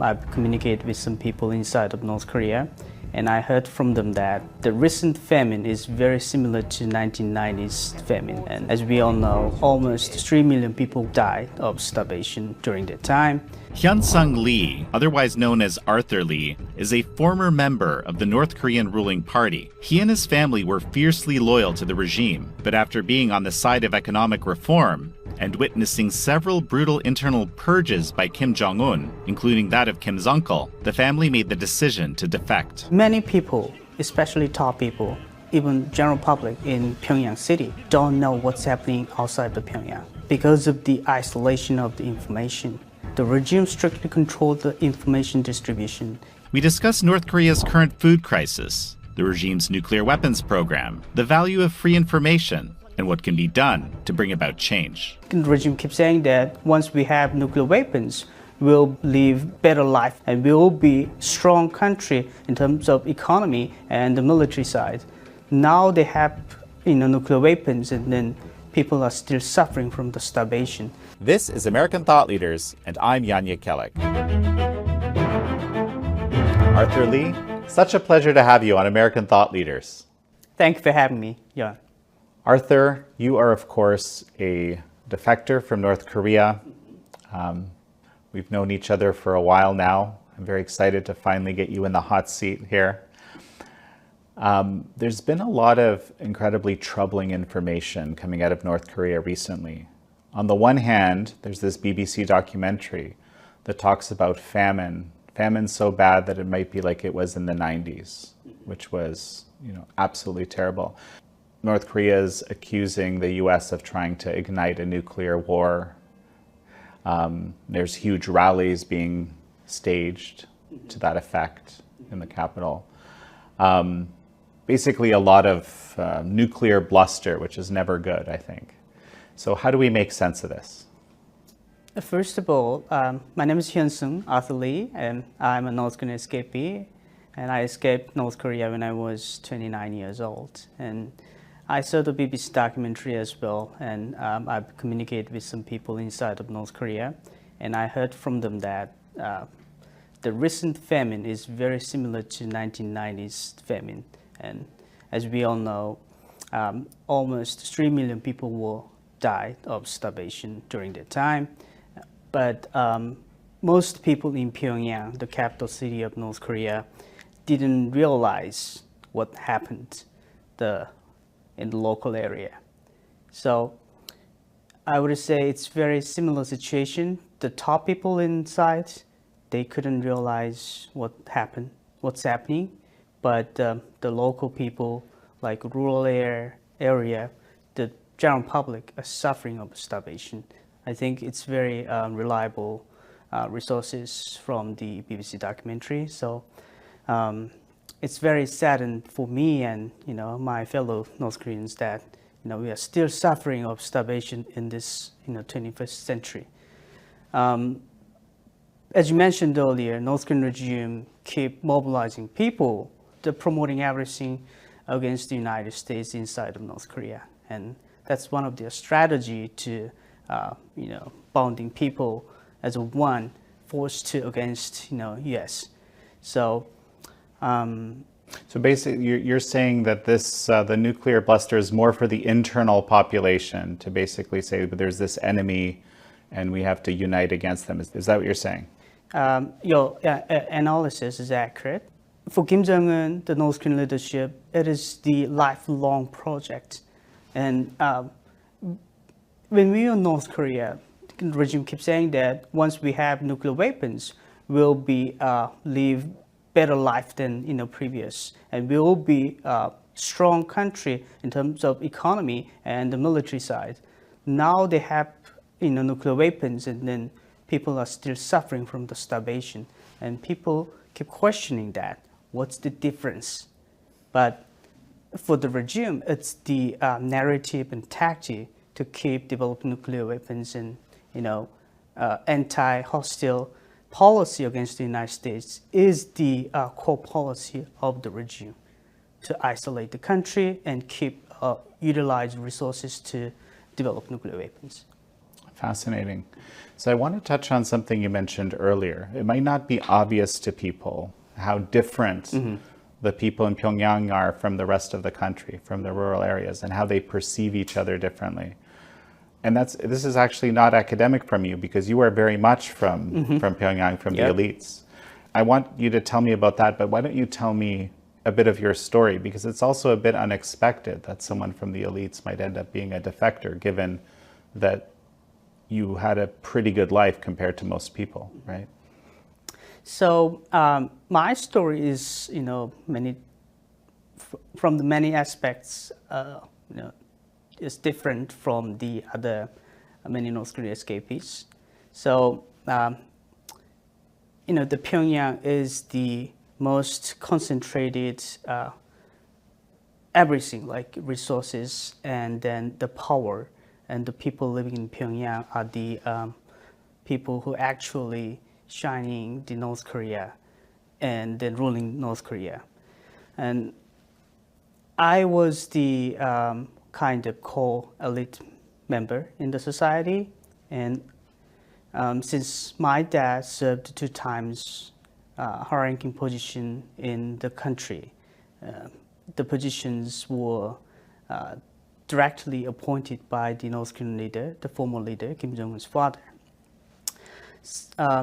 I've communicated with some people inside of North Korea, and I heard from them that the recent famine is very similar to 1990s famine. And as we all know, almost 3 million people died of starvation during that time. Hyun-sung Lee, otherwise known as Arthur Lee, is a former member of the North Korean ruling party. He and his family were fiercely loyal to the regime, but after being on the side of economic reform and witnessing several brutal internal purges by Kim Jong-un, including that of Kim's uncle, the family made the decision to defect. Many people, especially top people, even general public in Pyongyang city, don't know what's happening outside of Pyongyang because of the isolation of the information. The regime strictly controlled the information distribution. We discuss North Korea's current food crisis, the regime's nuclear weapons program, the value of free information, and what can be done to bring about change. The regime keeps saying that once we have nuclear weapons, we'll live better life and we'll be strong country in terms of economy and the military side. Now they have nuclear weapons, and then people are still suffering from the starvation. This is American Thought Leaders, and I'm Yanya Kellick. Arthur Lee, such a pleasure to have you on American Thought Leaders. Thank you for having me, Jan. Arthur, you are, of course, a defector from North Korea. We've known each other for a while now. I'm very excited to finally get you in the hot seat here. There's been a lot of incredibly troubling information coming out of North Korea recently. On the one hand, there's this BBC documentary that talks about famine so bad that it might be like it was in the 90s, which was, absolutely terrible. North Korea is accusing the US of trying to ignite a nuclear war. There's huge rallies being staged to that effect in the capital. Basically a lot of nuclear bluster, which is never good, I think. So how do we make sense of this? First of all, my name is Hyun-sung Arthur Lee, and I'm a North Korean escapee. And I escaped North Korea when I was 29 years old. And I saw the BBC documentary as well, and I've communicated with some people inside of North Korea, and I heard from them that the recent famine is very similar to 1990s famine. And as we all know, almost 3 million people will die of starvation during that time. But most people in Pyongyang, the capital city of North Korea, didn't realize what happened in the local area. So I would say it's very similar situation. The top people inside, they couldn't realize what's happening, but the local people, like rural area, the general public are suffering of starvation. I think it's very reliable resources from the BBC documentary. So it's very saddened for me and my fellow North Koreans that we are still suffering of starvation in this 21st century. As you mentioned earlier, North Korean regime keep mobilizing people. They're promoting everything against the United States inside of North Korea, and that's one of their strategy to bounding people as a one force to against U.S. So basically, you're saying that this the nuclear bluster is more for the internal population to basically say that there's this enemy and we have to unite against them. Is that what you're saying? Your analysis is accurate. For Kim Jong-un, the North Korean leadership, it is the lifelong project. And when we are in North Korea, the regime keeps saying that once we have nuclear weapons, we'll be live better life than previous, and we will be a strong country in terms of economy and the military side. Now they have nuclear weapons, and then people are still suffering from the starvation, and people keep questioning that. What's the difference? But for the regime, it's the narrative and tactic to keep developing nuclear weapons and anti-hostile policy against the United States is the core policy of the regime, to isolate the country and keep utilize resources to develop nuclear weapons. Fascinating. So I want to touch on something you mentioned earlier. It might not be obvious to people how different the people in Pyongyang are from the rest of the country, from the rural areas, and how they perceive each other differently. And this is actually not academic from you, because you are very much from Pyongyang, from the elites. I want you to tell me about that, but why don't you tell me a bit of your story, because it's also a bit unexpected that someone from the elites might end up being a defector, given that you had a pretty good life compared to most people, right? So my story is, from the many aspects, is different from the other many North Korean escapees. So, the Pyongyang is the most concentrated everything, like resources and then the power, and the people living in Pyongyang are the people who actually shining the North Korea and then ruling North Korea. And I was the kind of core elite member in the society, and since my dad served 2 times high-ranking position in the country, the positions were directly appointed by the North Korean leader, the former leader, Kim Jong-un's father.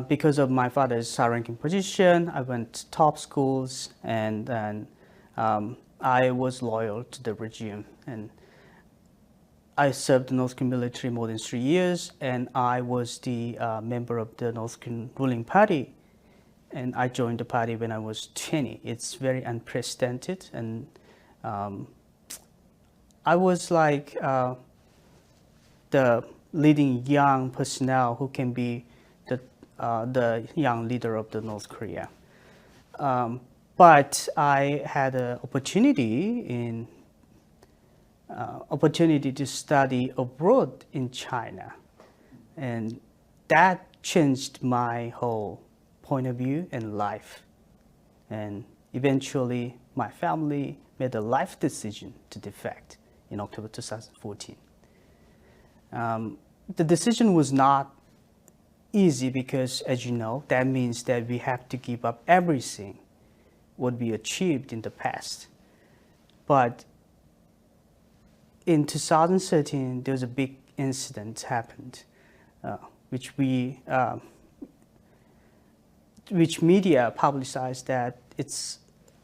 Because of my father's high-ranking position, I went to top schools, and then I was loyal to the regime. And I served the North Korean military more than 3 years, and I was the member of the North Korean ruling party. And I joined the party when I was 20. It's very unprecedented, and I was like the leading young personnel who can be the young leader of the North Korea. But I had an opportunity to study abroad in China, and that changed my whole point of view in life. And eventually, my family made a life decision to defect in October 2014. The decision was not easy because, as you know, that means that we have to give up everything what we achieved in the past. But in 2013, there was a big incident happened, which media publicized that it's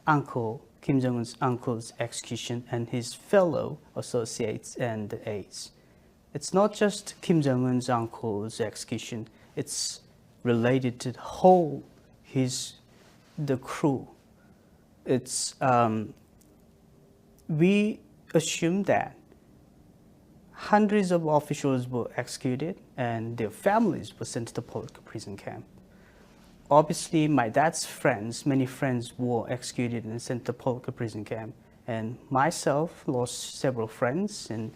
Kim Jong-un's uncle's execution and his fellow associates and aides. It's not just Kim Jong-un's uncle's execution, it's related to the crew. It's, we assume that hundreds of officials were executed and their families were sent to the political prison camp. Obviously, my dad's friends, many friends were executed and sent to the political prison camp. And myself lost several friends, and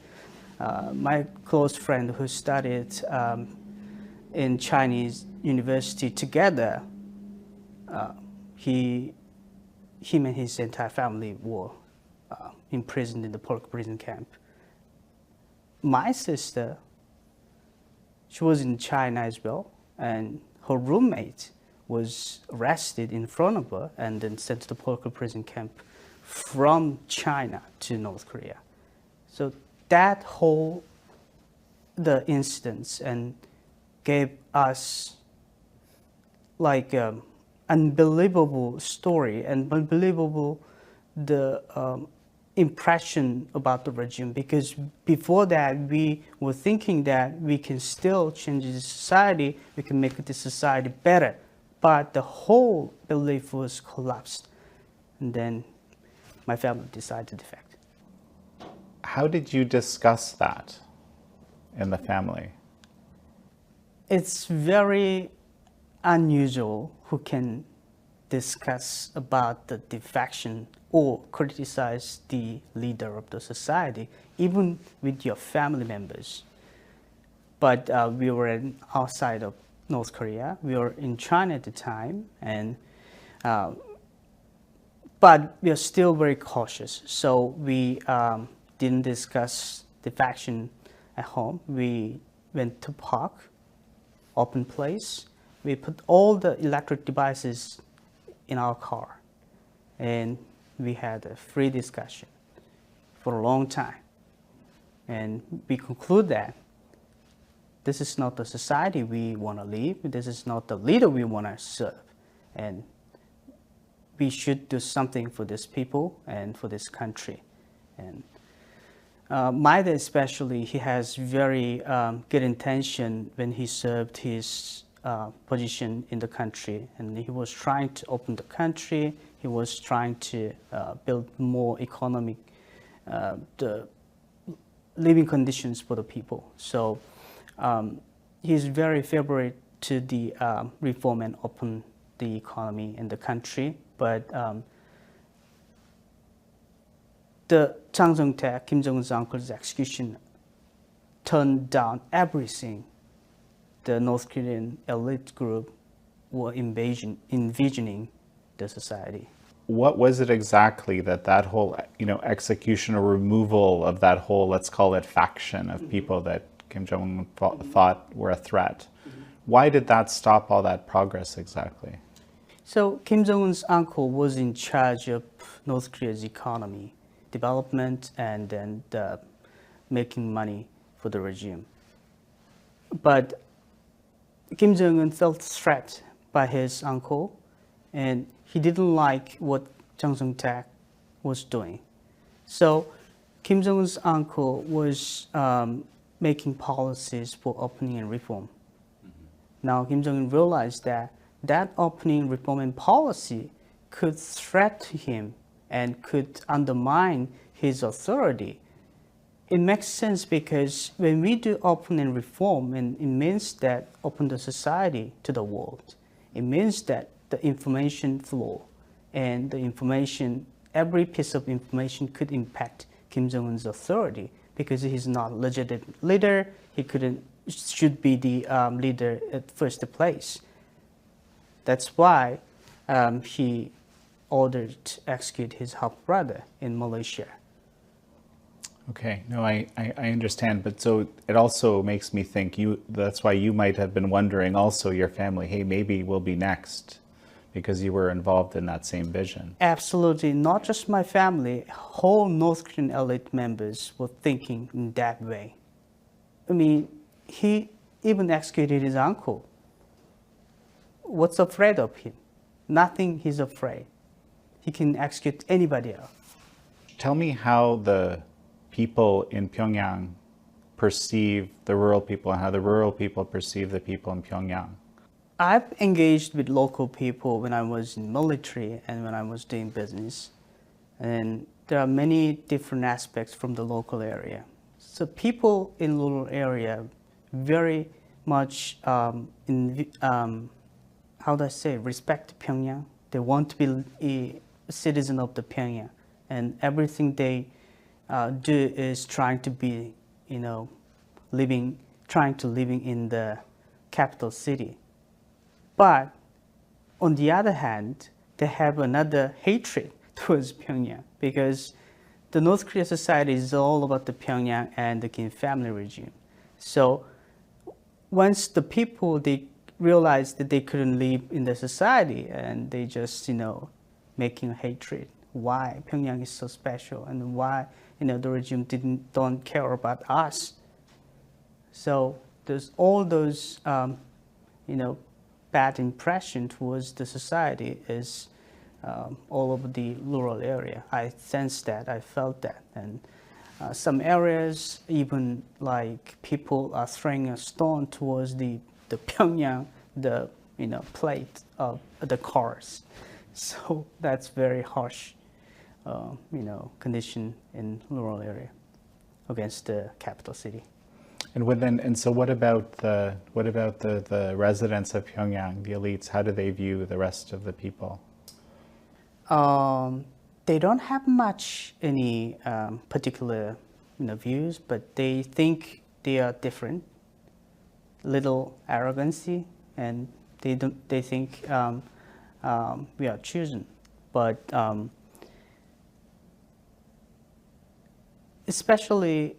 my close friend who studied in Chinese university together, him and his entire family were imprisoned in the political prison camp. My sister, she was in China as well, and her roommate was arrested in front of her and then sent to the political prison camp from China to North Korea. So that the incidents and gave us like unbelievable story and unbelievable the impression about the regime, because before that we were thinking that we can still change the society, we can make the society better, but the whole belief was collapsed, and then my family decided to defect. How did you discuss that in the family? It's very unusual who can discuss about the defection or criticize the leader of the society, even with your family members. But we were outside of North Korea. We were in China at the time, and but we are still very cautious. So we didn't discuss defection at home. We went to park, open place. We put all the electric devices in our car, and we had a free discussion for a long time. And we conclude that this is not the society we want to live, this is not the leader we want to serve, and we should do something for these people and for this country. And my dad especially, he has very good intention when he served his position in the country, and he was trying to open the country, he was trying to build more economic the living conditions for the people. So he's very favorable to the reform and open the economy in the country. But the Chang Jong-taek, Kim Jong-un's uncle's execution, turned down everything the North Korean elite group were envisioning the society. What was it exactly that whole, execution or removal of that whole, let's call it faction of people that Kim Jong-un thought were a threat? Why did that stop all that progress exactly? So Kim Jong-un's uncle was in charge of North Korea's economy, development, and then making money for the regime. But Kim Jong-un felt threatened by his uncle, and he didn't like what Chang Jong-taek was doing. So Kim Jong-un's uncle was making policies for opening and reform. Now Kim Jong-un realized that opening, reform, and policy could threaten him and could undermine his authority. It makes sense because when we do open and reform, and it means that open the society to the world. It means that the information flow and the information, every piece of information could impact Kim Jong-un's authority because he's not a legitimate leader. He should be the leader at first place. That's why he ordered to execute his half-brother in Malaysia. Okay, no, I understand, but so it also makes me think that's why you might have been wondering also, your family, hey, maybe we'll be next because you were involved in that same vision. Absolutely, not just my family, whole North Korean elite members were thinking in that way. I mean, he even executed his uncle. What's afraid of him? Nothing he's afraid. He can execute anybody else. Tell me how the people in Pyongyang perceive the rural people and how the rural people perceive the people in Pyongyang. I've engaged with local people when I was in military and when I was doing business. And there are many different aspects from the local area. So people in rural area very much respect Pyongyang. They want to be a citizen of the Pyongyang, and everything they do is trying to be, living in the capital city. But on the other hand, they have another hatred towards Pyongyang because the North Korea society is all about the Pyongyang and the Kim family regime. So once the people, they realized that they couldn't live in the society and they just, making hatred. Why Pyongyang is so special and why, the regime don't care about us. So there's all those, bad impression towards the society is all over the rural area. I sensed that, I felt that. And some areas, even like people are throwing a stone towards the Pyongyang, the plate of the cars. So that's very harsh, condition in rural area against the capital city. And so what about the residents of Pyongyang, the elites? How do they view the rest of the people? They don't have much any particular views, but they think they are different. Little arrogancy, and they think we are chosen. But especially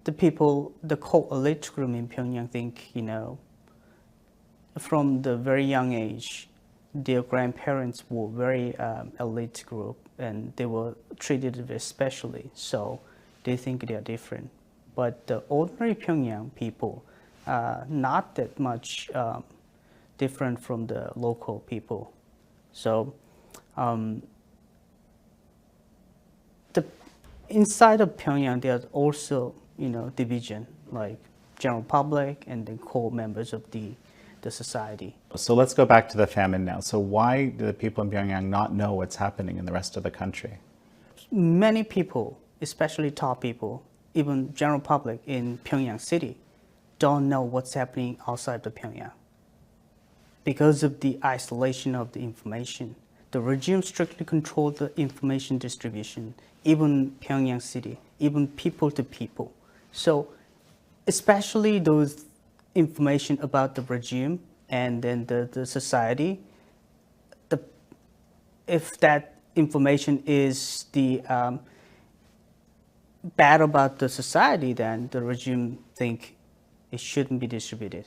the people, the core elite group in Pyongyang think, you know, from the very young age, their grandparents were very elite group and they were treated very specially, so they think they are different. But the ordinary Pyongyang people are not that much different from the local people. So the inside of Pyongyang, there's also, you know, division, like general public and then core members of the society. So let's go back to the famine now. So why do the people in Pyongyang not know what's happening in the rest of the country? Many people, especially top people, even general public in Pyongyang city, don't know what's happening outside of Pyongyang. Because of the isolation of the information, the regime strictly controlled the information distribution, even Pyongyang city, even people to people. So especially those information about the regime and then the society, if that information is the bad about the society, then the regime think it shouldn't be distributed.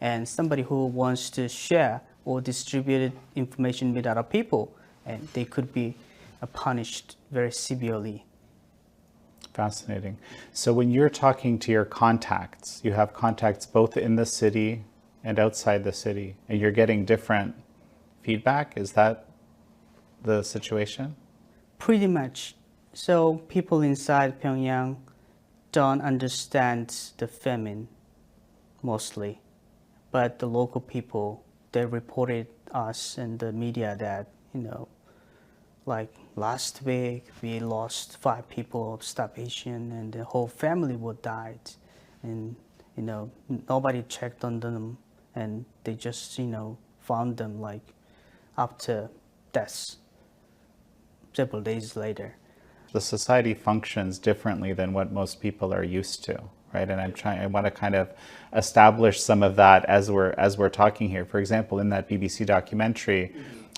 And somebody who wants to share or distribute information with other people, and they could be punished very severely. Fascinating. So when you're talking to your contacts, you have contacts both in the city and outside the city, and you're getting different feedback? Is that the situation? Pretty much. So people inside Pyongyang don't understand the famine mostly, but the local people, they reported us in the media that, you know, like last week we lost 5 people of starvation and the whole family would died, and you know nobody checked on them and they just, you know, found them like after deaths several days later. The society functions differently than what most people are used to, right? And I want to kind of establish some of that as we're talking here. For example, in that BBC documentary,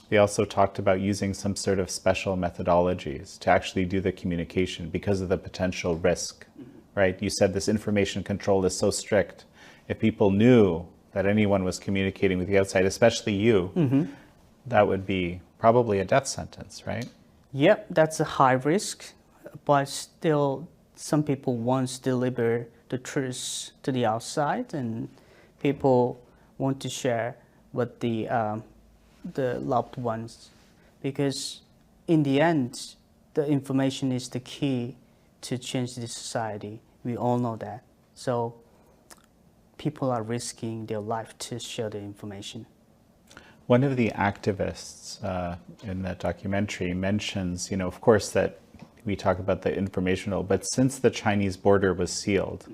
they also talked about using some sort of special methodologies to actually do the communication because of the potential risk, right? You said this information control is so strict. If people knew that anyone was communicating with the outside, especially you, that would be probably a death sentence, right? Yep, that's a high risk, but still some people want to deliver the truth to the outside, and people want to share what the loved ones, because in the end, the information is the key to change the society. We all know that. So people are risking their life to share the information. One of the activists in that documentary mentions, you know, of course, that we talk about the informational, but since the Chinese border was sealed,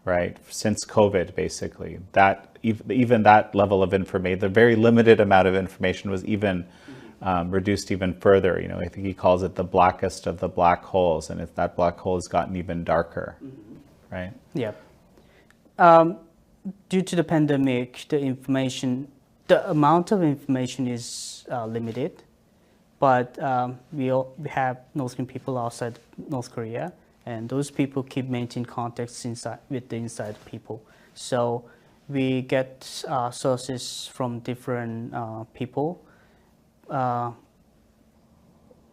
right, since COVID, basically, that even that level of information, the very limited amount of information was even reduced even further. You know, I think he calls it the blackest of the black holes, and if that black hole has gotten even darker, right? Yeah. Due to the pandemic, the amount of information is limited, but we have North Korean people outside North Korea, and those people keep maintaining contacts with the inside people. So we get sources from different people.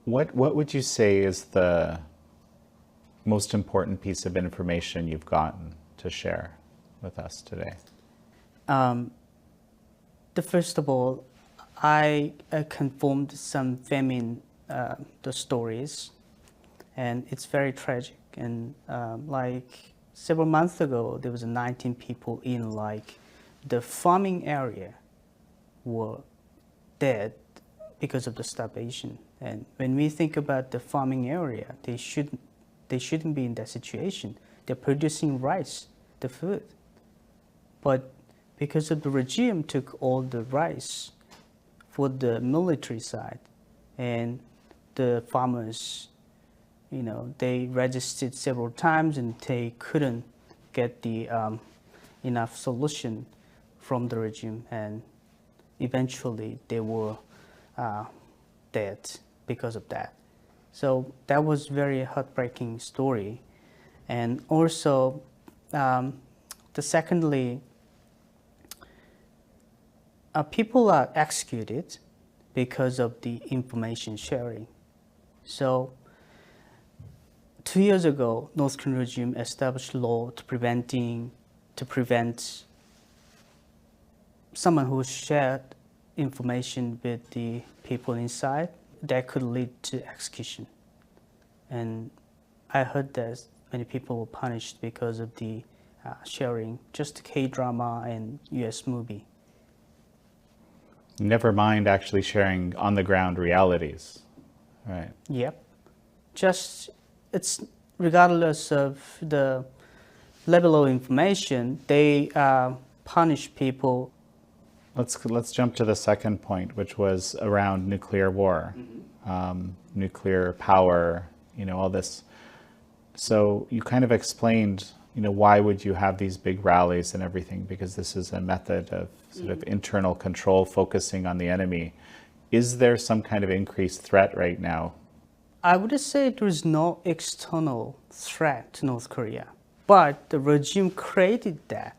What would you say is the most important piece of information you've gotten to share with us today? First of all, I confirmed some famine the stories, and it's very tragic. And like several months ago, there was 19 people in like the farming area were dead because of the starvation. And when we think about the farming area, they shouldn't be in that situation. They're producing rice, the food, but because of the regime took all the rice for the military side, and the farmers, you know, they registered several times and they couldn't get the enough solution from the regime, and eventually they were dead because of that. So that was very heartbreaking story. And also, secondly, people are executed because of the information sharing. So 2 years ago, North Korean regime established law to prevent someone who shared information with the people inside that could lead to execution. And I heard that many people were punished because of the sharing just K-drama and US movie. Never mind actually sharing on the ground realities, right? Yep. Just, it's regardless of the level of information, they punish people. Let's jump to the second point, which was around nuclear war, nuclear power, all this. So you kind of explained, why would you have these big rallies and everything? Because this is a method of sort of internal control, focusing on the enemy. Is there some kind of increased threat right now? I would say there is no external threat to North Korea, but the regime created that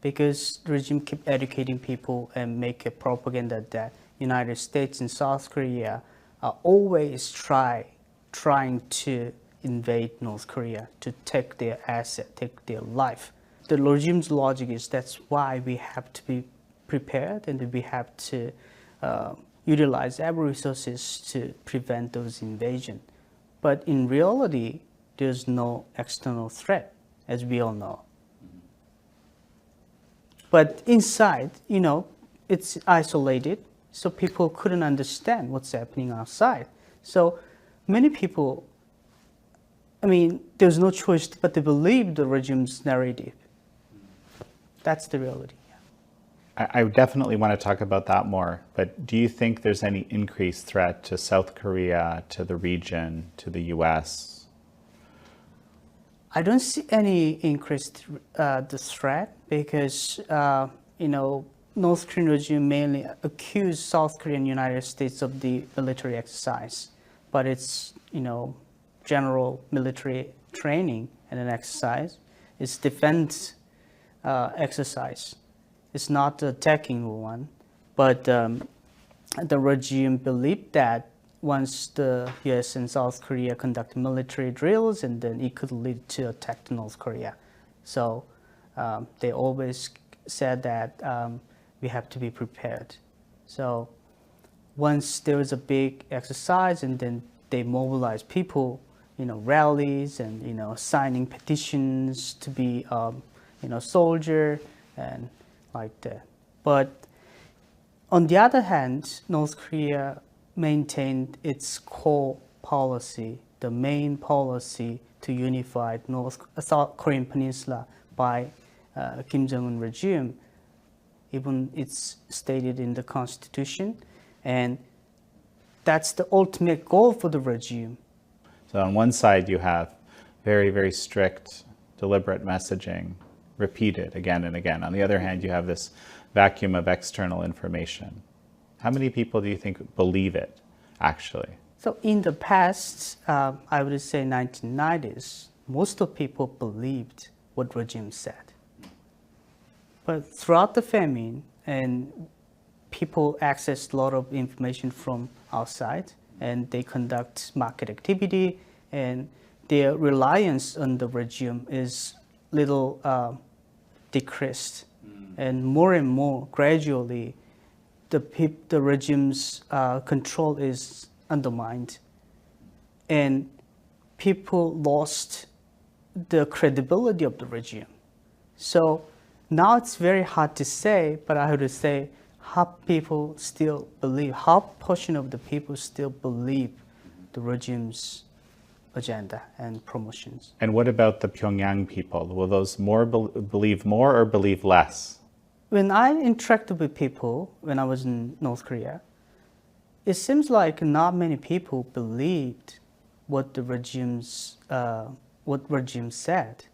because the regime keep educating people and make a propaganda that United States and South Korea are always trying to invade North Korea, to take their asset, take their life. The regime's logic is that's why we have to be prepared and we have to utilize every resources to prevent those invasion. But in reality, there's no external threat, as we all know. But inside, it's isolated, so people couldn't understand what's happening outside. So many people, there's no choice but to believe the regime's narrative. That's the reality. I definitely want to talk about that more, but do you think there's any increased threat to South Korea, to the region, to the US? I don't see any increased the threat because, North Korean regime mainly accused South Korea and United States of the military exercise, but it's, general military training and an exercise. It's defense exercise. It's not the attacking one, but the regime believed that once the US and South Korea conduct military drills, and then it could lead to attack to North Korea. So they always said that we have to be prepared. So once there is a big exercise, and then they mobilize people, rallies and signing petitions to be soldier and like that. But on the other hand, North Korea maintained its core policy, the main policy to unify South Korean Peninsula by Kim Jong-un regime. Even it's stated in the constitution, and that's the ultimate goal for the regime. So on one side you have very, very strict, deliberate messaging, repeated again and again. On the other hand, you have this vacuum of external information. How many people do you think believe it, actually? So in the past, I would say 1990s, most of people believed what regime said. But throughout the famine, and people accessed a lot of information from outside, and they conduct market activity, and their reliance on the regime is little decreased, and more gradually the regime's control is undermined, and people lost the credibility of the regime. So now it's very hard to say, but I have to say how people still believe, how portion of the people still believe the regime's agenda and promotions. And what about the Pyongyang people? Will those believe more or believe less? When I interacted with people when I was in North Korea, it seems like not many people believed what the regime said.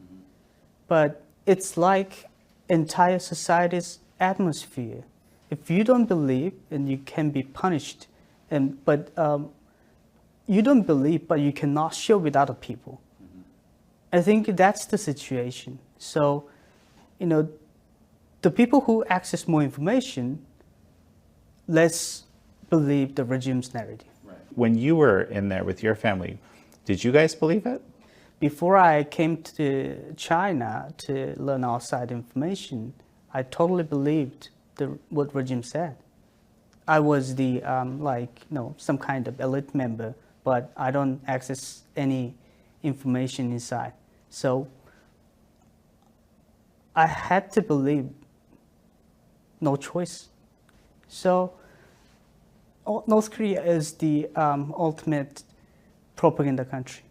But it's like entire society's atmosphere. If you don't believe, then you can be punished. But you don't believe, but you cannot share with other people. I think that's the situation. So, the people who access more information, let's believe the regime's narrative. When you were in there with your family, did you guys believe it? Before I came to China to learn outside information, I totally believed what regime said. I was the some kind of elite member, but I don't access any information inside. So I had to believe, no choice. So North Korea is the ultimate propaganda country.